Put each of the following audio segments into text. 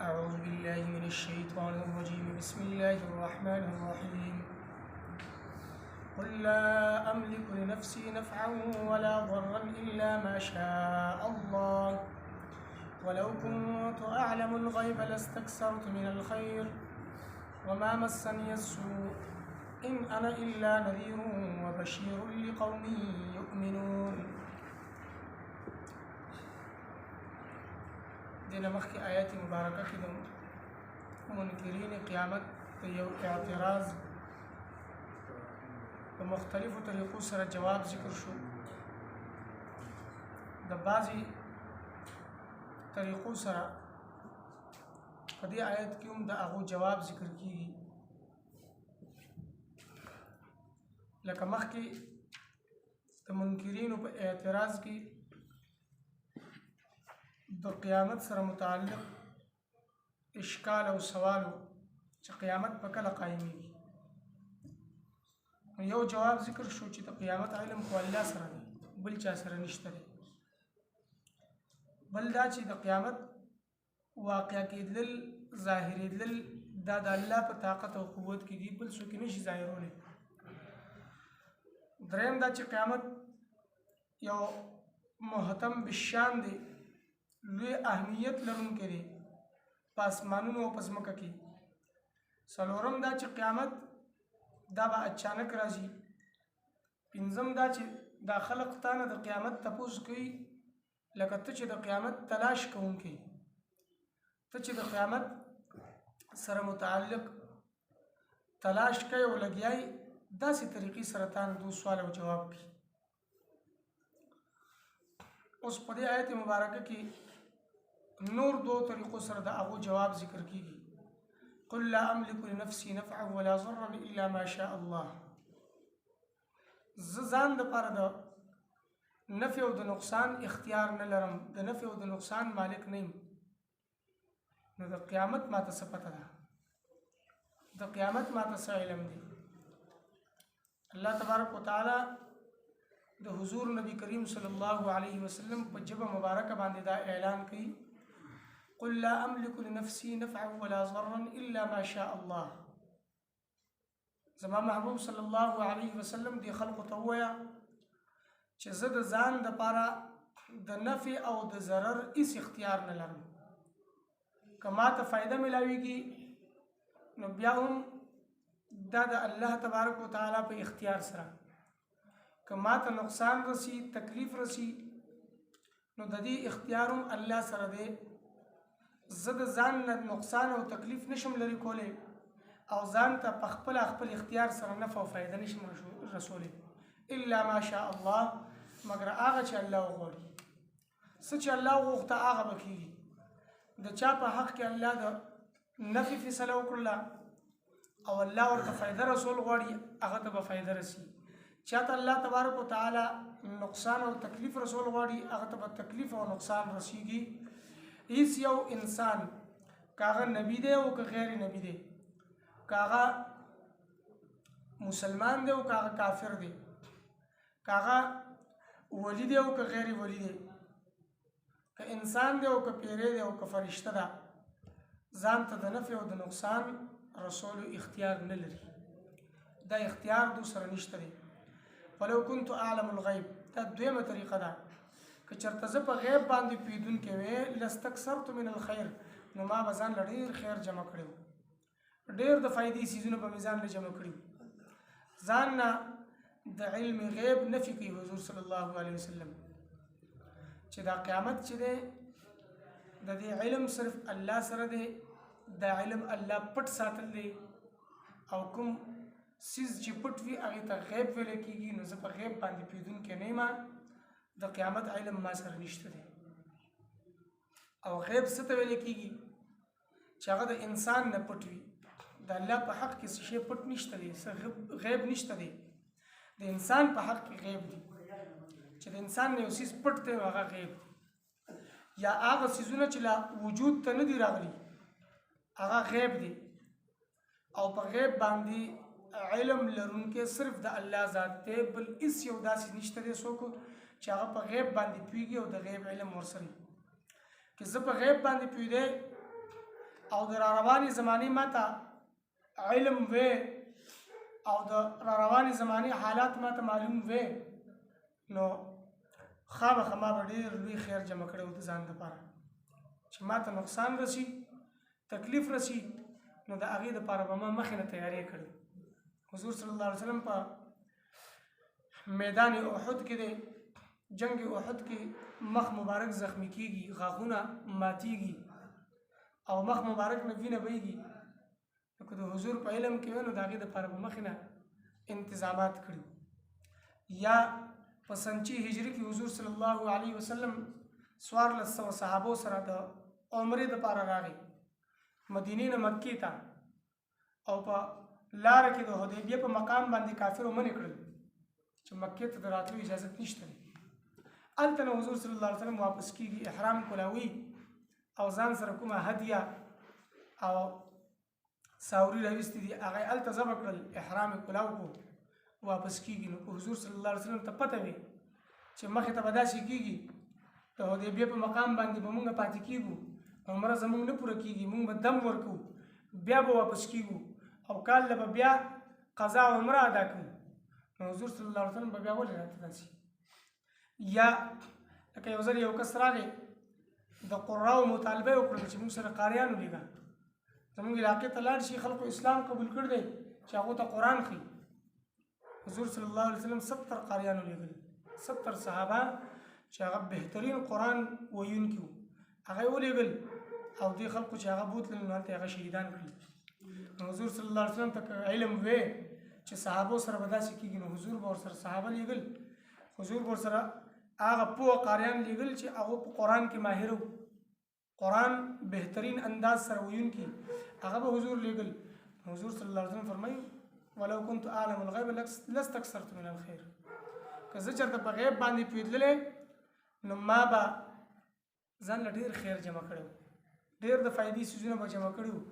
أعوذ بالله من الشيطان الرجيم بسم الله الرحمن الرحيم قل لا أملك لنفسي نفعا ولا ضرا إلا ما شاء الله ولو كنت أعلم الغيب لاستكثرت من الخير وما مسني السوء إن أنا إلا نذير وبشير لقوم يؤمنون. دین مخی آیات مبارکه کې د منکرین قیامت ته یو اعتراض په مختلفو طریقو سره جواب ذکر شو. د بعضی طریقو سره په دې آیت کې هم د هغو جواب ذکر کیږي، لکه مخکې د منکرینو په اعتراض کې د قیامت سره متعلق اشکال او سوالو چې قیامت په کله قایمیږي. یو جواب ذکر شو چې د قیامت علم خو الله سره دی، بل چا سره نشته دی. بل دا چې د قیامت واقع کېدل ظاهرېدل دا د الله په طاقت او قوت کې دي، بل څوک نشي ظاهرولی. دریم دا چې قیامت یو محتم بالشان دی، لوی اهمیت لرونکی دی په اسمانونو او په ځمکه کې. څلورم دا چې قیامت دا به اچانک راځي. پنځم دا چې دا خلق تانه د قیامت تپوس کوي، لکه ته چې د قیامت تلاش کوونکی، ته چې د قیامت سره متعلق تلاش کوي او لګیای، داسې طریقې سره تانه دو سوال او جواب کوي. اوس په دې آیت مبارکه کې نور دو طریقو سره د هغو جواب ذکر کیږي. قل لا املك لنفسي نفعا ولا ضرا الا ما شاء الله. زه ځان دپاره د نفع او د نقصان اختیار نه لرم، د نفع او د نقصان مالک نه یم. نو د قیامت ماته څه پته ده، د قیامت ماته څه علم دی. الله تبارک وتعالی د حضور نبی کریم صلی الله علیه وسلم په ژبه مبارکه باندې دا اعلان کوي، قل لا املك لنفسي نفعا ولا ضرا الا ما شاء الله. زما محبوب صلی الله علیه وسلم دی خلق ته ووایه چې زه د ځان دپاره د نفع او د ضرر هیڅ اختیار نه لرم. که ما ته فایده ملاویږي نو بیا هم دا د الله تبارک وتعالی په اختیار سره، که ما ته نقصان رسی، تکلیف رسی، نو د دې اختیار هم الله سره دی. زه د ځان نه نقصان او تکلیف نشم لري کولی، او ځان ته په خپل اختیار سره نفع او فایده نشم رسولی، الا ما شاء الله، مگر هغه چې الله وغواړي. څه چې الله وغوښته هغه به کېږي. د چا په حق کې الله د نفع فیصله وکړله او الله ورته فایده رسول غواړي، هغه ته به فایده رسي. چاته الله تبارک وتعالی نقصان او تکلیف رسول غواړي، هغه ته به تکلیف او نقصان رسیږي. هیڅ یو انسان کاغه نبی دی او که غیر نبی دی، کاغه مسلمان دی او کاغه کافر دی، کاغه ولی دی او که غیر ولی دی، که انسان دی او که پیری دی او که فرشته ده، ځان ته د نفع او د نقصان رسول اختیار نه لري. دا اختیار دو سره نشته دی. ولو كنت اعلم الغیب، دا دویمه طریقه ده. که چېرته زه په غیب باندې پوهېدونکی وی، لاستکثرت من الخیر، نو ما به ځان له ډېر خیر جمع کړی و، ډېر د فایدې څیزونه به مې ځان له جمع کړي و. ځان نه د علم غیب نفي کوي حضور صلی الله علیه وسلم چې دا قیامت چې دی د دې علم صرف الله سره دی. دا علم الله پټ ساتل دی، او کوم سیز چې پټ وي هغې ته غیب ویلی کېږي. نو زه په غیب باندې پوهېدونکی نه یم، د قیامت علم ما سره نشته دی. او غیب څه ته ویلی کېږي چې هغه د انسان نه پټ وي. د الله په حق کې څه شی پټ نشته دی، څه غیب نشته دی. د انسان په حق کې غیب دی، چې د انسان نه یو څیز پټ دی هغه غیب دی. یا هغه څیزونه چې لا وجود ته نه دي راغلي هغه غیب دی. او په غیب باندې علم لرونکي صرف د الله ذات دی، بل هیڅ یو داسې نشته دی څوک چې هغه په غیب باندې پوهېږي او د غیب علم ورسره. که زه په غیب باندې پوهېدی او د رواني زماني ماته علم وې او د رواني زماني حالات ماته معلوم وې نو خامخا ما به ډېر لوی خیر جمع کړی و د ځان دپاره چې ماته نقصان رسي تکلیف رسي نو د هغې دپاره به ما مخکې نه تیاری کړی حضور صلی الله علیه وسلم په میدان احد کې دی جنگ احد کې مخ مبارک زخمی کیږي غاښونه ماتیږي او مخ مبارک نه وینه بهیږي نو که د حضور په علم کې وی نو د هغې دپاره به مخکې نه انتظامات کړي یا په سنچي هجري کې حضور صلی الله علیه وسلم 1400 صحابو سره د عمرې دپاره راغی مدینې نه مکې ته او په لاره کې د حدیبیه په مقام باندې کافرو منې کړل چې مکې ته د راتلو اجازت نشته دی هلته نه حضور صلی الله علیه وسلم واپس کیږي احرام کلاوي او ځان سره کومه هدیه او ساوري راویستي دي هغه هلته ذبح کړل احرام کلاو کو واپس کیږي نو حضور صلی الله علیه وسلم ته پته وي چې مخې ته به داسې کیږي د حدیبیه په مقام باندې به مونږ پاتې کیږو عمره زمونږ نه پوره کیږي مونږ به دم ورکو بیا به واپس کیږو او کال له به بیا قضا عمره ادا کړو نو حضور صلی الله علیه وسلم به بیا ولې راته داسې یا لکه یو ځل یو کس راغی د قراو مطالبه وکړه چې موږ سره قاریان ولیږه زموږ علاقې ته لاړ شي خلکو اسلام قبول کړ دی چې هغو ته قرآن ښي حضور صلی الله علیه وسلم 70 قاریان ولیږل 70 صحابه چې هغه بهترین قرآن ویونکي وو هغه یې ولیږل او دې خلکو چې هغه بوتلل نو هلته هغه شهیدان کړي نو حضور صلی الله علیه وسلم ته علم وی چې صحابو سره به داسې کېږي نو حضور به ورسره صحابه لیږل حضور به ورسره هغه پوه قاریان لیږل چې هغه په قرآن کې ماهر وو قرآن بهترین انداز سره ویونکي هغه به حضور لیږل حضور صلی الله علیه وسلم فرمایي ولو كنت اعلم الغیب لاستكثرت من الخير که زه چېرته په غیب باندې پوهېدللی نو ما به ځان له ډېر خیر جمع کړی و ډېر د فایدې څیزونه به جمع کړي وو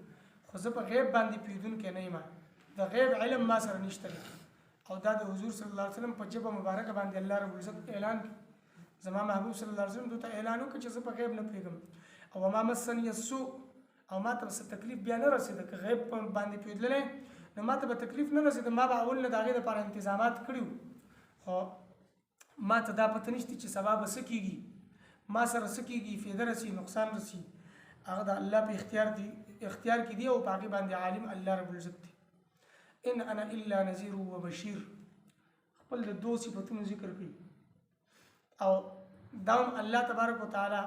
خو زه په غیب باندې پوهېدونکی نه یم د غیب علم ما سره نشته دی او دا د حضور صلی الله علیه وسلم په ژبه مبارکه باندې الله رب العزت اعلان کړي زما محبوب صلی الله علیه وسلم دوی ته اعلان وکړ چې زه په غیب نه پوهېږم او وما مسني السوء او ما ته څه تکلیف بیا نه رسېده که غیب باندې پوهېدلی نو ما ته به تکلیف نه رسېده ما به اول نه د هغې دپاره انتظامات کړي وو خو ما ته دا پته نشته چې سبا به څه کېږي ما سره څه کېږي فایده رسي نقصان رسي هغه د الله په اختیار کې دی او په هغې باندې عالم الله رب العزت دی ان انا الا نذیر وبشیر خپل د دو صفتونو ذکر کوي او دا هم الله تبارک وتعالی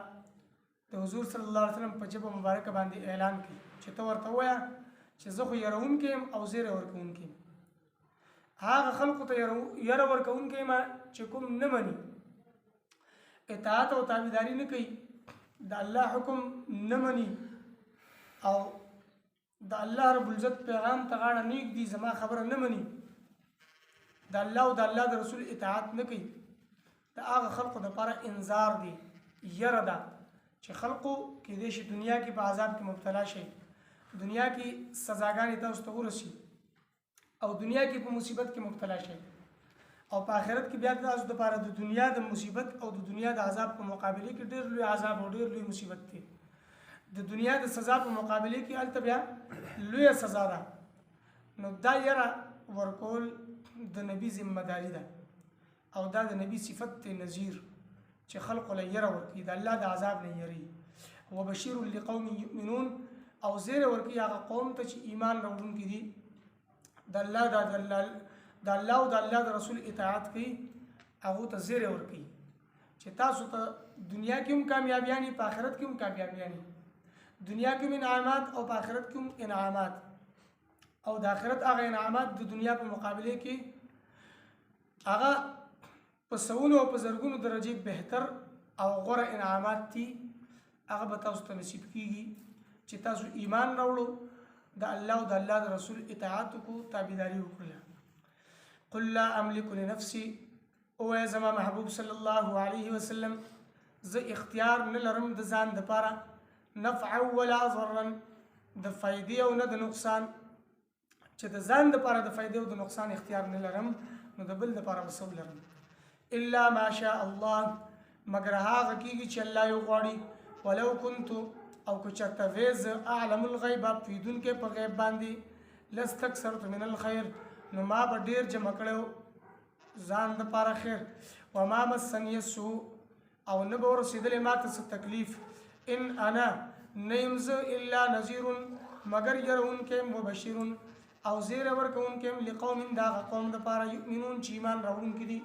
د حضور صلی الله علیه وسلم په ژبه مبارکه باندې اعلان کوي چې ته ورته ووایه چې زه خو یرونکی یم او زیری ورکوونکی یم هغه خلقو ته یره ورکوونکی یم چې کوم نه مني اطاعت او تابعداري نه کوي د الله حکم نه مني او د الله رب العزت پیغام ته غاړه نه ږدي زما خبره نه مني د الله او د الله د رسول اطاعت نه کوي د هغه خلقو دپاره انذار دی یره ده چې خلقو کېدای شي دنیا کې په عذاب کې مبتلا شي دنیا کې سزاګانې تاسو ته ورسي او دنیا کې په مصیبت کې مبتلا شي او په آخرت کې بیا تاسو دپاره د دنیا د مصیبت او د دنیا د عذاب په مقابله کې ډېر لوی عذاب او ډېر لوی مصیبت دی د دنیا د سزا په مقابله کې هلته بیا لویه سزا ده نو دا یره ورکول د نبي ذمه داري ده او دا د نبي صفت دی نذیر چې خلقو له یره ورکوي د الله د عذاب نه یری وبشیر لقوم یؤمنون او زیر ورکوي هغه قوم ته چې ایمان راوړونکي دي د الله او د الله د رسول اطاعت کوي هغو ته زیر ورکوي چې تاسو ته دنیا کې هم کامیابیانی په آخرت کې هم کامیابیانی دنیا کې هم انعامات او په آخرت کې هم انعامات او د آخرت هغه انعامات د دنیا په مقابله کې هغه په سونو او په زرګونو درجې بهتر او غوره انعامات دي هغه به تاسو ته نصیب کیږي چې تاسو ایمان راوړو د الله او د الله د رسول اطاعت کو تابعداري وکړه قل لا املك لنفسي او زما محبوب صلی الله علیه وسلم زه اختیار نه لرم د ځان دپاره نفعا ولا ضرا د فایدې او نه د نقصان چې د ځان دپاره د فایدې او د نقصان اختیار نه لرم نو د بل دپاره به څه لرم الا ما شاء الله مگر هغه کېږي چې الله یې وغواړي ولو كنت او که چرته وې زه اعلم الغیب پوهېدونکی په غیب باندې لاستکثرت من الخیر نو ما به ډېر جمع کړی ځان دپاره خیر وما مسنی السوء او نه به ورسېدلی ما ته څه تکلیف ان انا نه یم زه الا نذیر مگر یرونکی مبشر او زیری ورکوونکی یم لقوم د هغه قوم دپاره یؤمنون چې ایمان راوړونکي دي